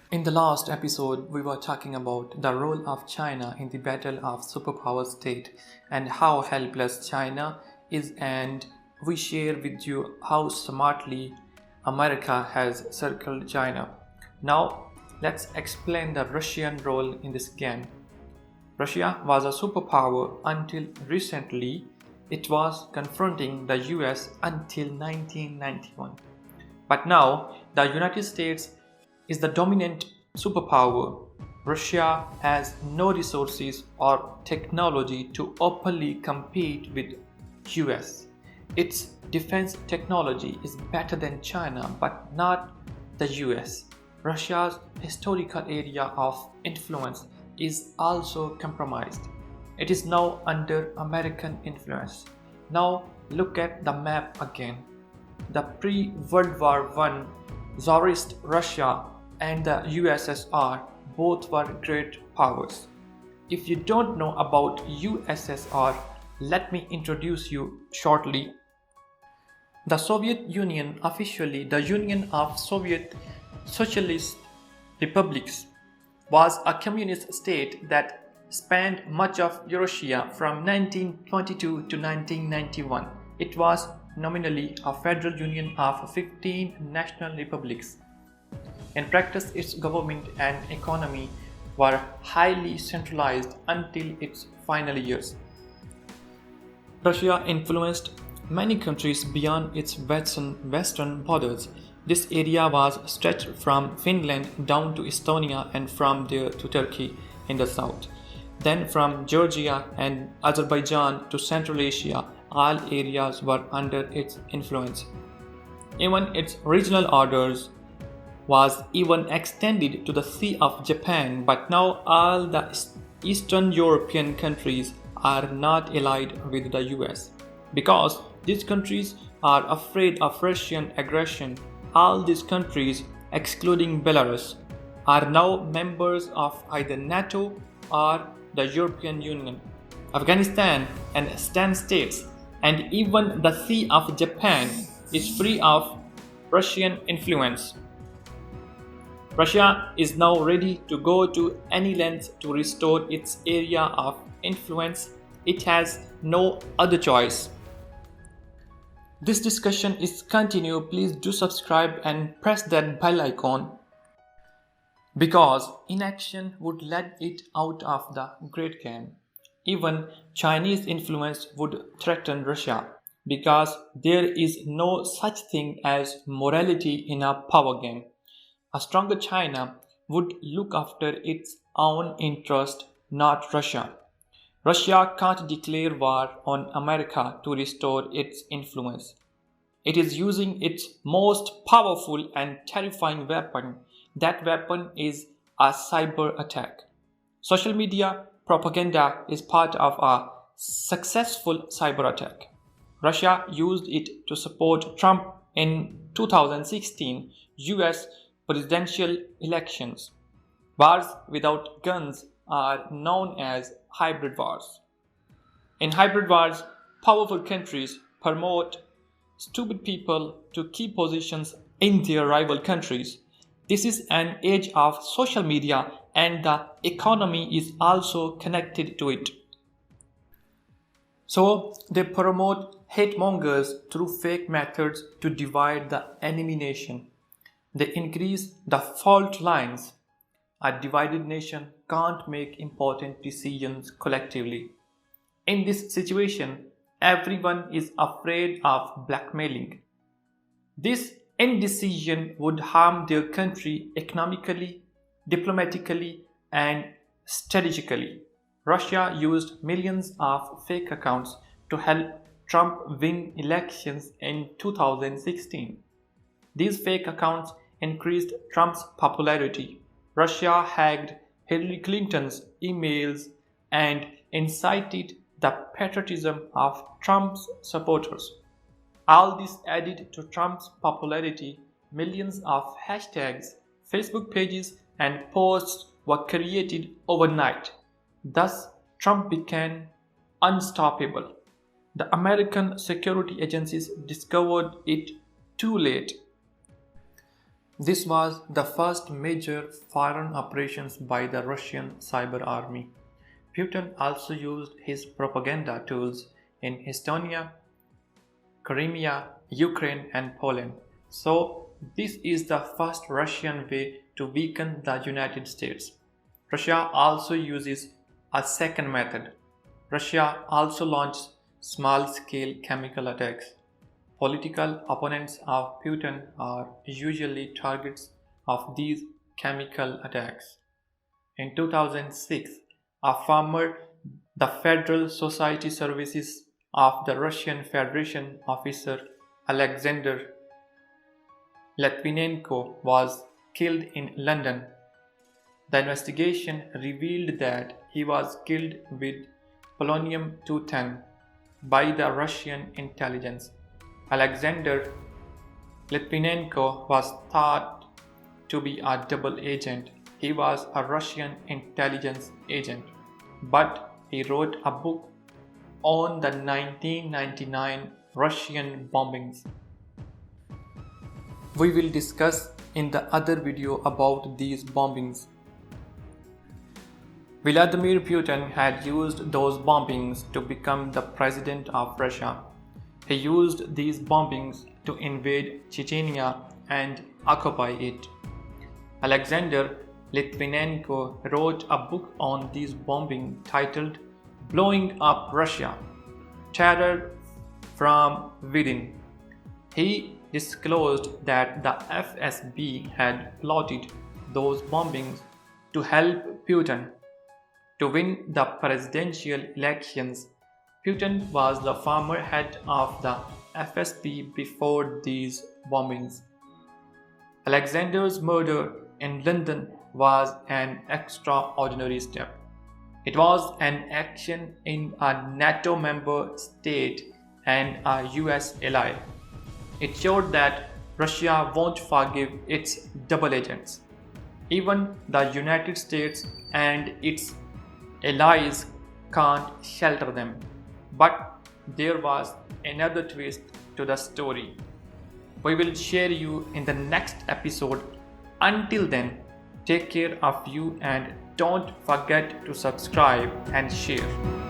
In the last episode, we were talking about the role of China in the battle of superpower state and how helpless China is, and we share with you how smartly America has circled China. Now, let's explain the Russian role in this game. Russia was a superpower until recently. It was confronting the US until 1991. But now, the United States is the dominant superpower. Russia has no resources or technology to openly compete with US. Its defense technology is better than China, but not the US. Russia's historical area of influence is also compromised. It is now under American influence. Now look at the map again. The pre-World War I Tsarist Russia and the USSR both were great powers. If you don't know about USSR, let me introduce you shortly. The Soviet Union, officially the Union of Soviet Socialist Republics, was a communist state that spanned much of Eurasia from 1922 to 1991. It was nominally a federal union of 15 national republics. In practice, its government and economy were highly centralized until its final years. Russia influenced many countries beyond its western borders. This area was stretched from Finland down to Estonia and from there to Turkey in the south. Then from Georgia and Azerbaijan to Central Asia, all areas were under its influence. Even its regional orders was even extended to the Sea of Japan, but now all the Eastern European countries are not allied with the US. Because these countries are afraid of Russian aggression, all these countries, excluding Belarus, are now members of either NATO or the European Union. Afghanistan and STAN states, and even the Sea of Japan, is free of Russian influence. Russia is now ready to go to any length to restore its area of influence. It has no other choice. This discussion is continued. Please do subscribe and press that bell icon, because inaction would let it out of the great game. Even Chinese influence would threaten Russia, because there is no such thing as morality in a power game. A stronger China would look after its own interest, not Russia. Russia can't declare war on America to restore its influence. It is using its most powerful and terrifying weapon. That weapon is a cyber attack. Social media propaganda is part of a successful cyber attack. Russia used it to support Trump in 2016 US presidential elections. Wars without guns are known as hybrid wars. In hybrid wars, powerful countries promote stupid people to key positions in their rival countries. This is an age of social media, and the economy is also connected to it. So they promote hate mongers through fake methods to divide the enemy nation. They increase the fault lines. A divided nation can't make important decisions collectively. In this situation, everyone is afraid of blackmailing. This indecision would harm their country economically, diplomatically, and strategically. Russia used millions of fake accounts to help Trump win elections in 2016. These fake accounts increased Trump's popularity. Russia hacked Hillary Clinton's emails and incited the patriotism of Trump's supporters. All this added to Trump's popularity. Millions of hashtags, Facebook pages, and posts were created overnight. Thus, Trump became unstoppable. The American security agencies discovered it too late. This was the first major foreign operations by the Russian cyber army. Putin also used his propaganda tools in Estonia, Crimea, Ukraine, and Poland. So, this is the first Russian way to weaken the United States. Russia also uses a second method. Russia also launched small scale chemical attacks. Political opponents of Putin are usually targets of these chemical attacks. In 2006, a former the Federal Society Services of the Russian Federation officer Alexander Litvinenko was killed in London. The investigation revealed that he was killed with polonium-210 by the Russian intelligence. Alexander Litvinenko was thought to be a double agent. He was a Russian intelligence agent, but he wrote a book on the 1999 Russian bombings. We will discuss in the other video about these bombings. Vladimir Putin had used those bombings to become the president of Russia. He used these bombings to invade Chechnya and occupy it. Alexander Litvinenko wrote a book on these bombings titled Blowing Up Russia: Terror from Within. He disclosed that the FSB had plotted those bombings to help Putin to win the presidential elections. Putin was the former head of the FSB before these bombings. Alexander's murder in London was an extraordinary step. It was an action in a NATO member state and a US ally. It showed that Russia won't forgive its double agents. Even the United States and its allies can't shelter them. But there was another twist to the story. We will share you in the next episode. Until then, take care of you and don't forget to subscribe and share.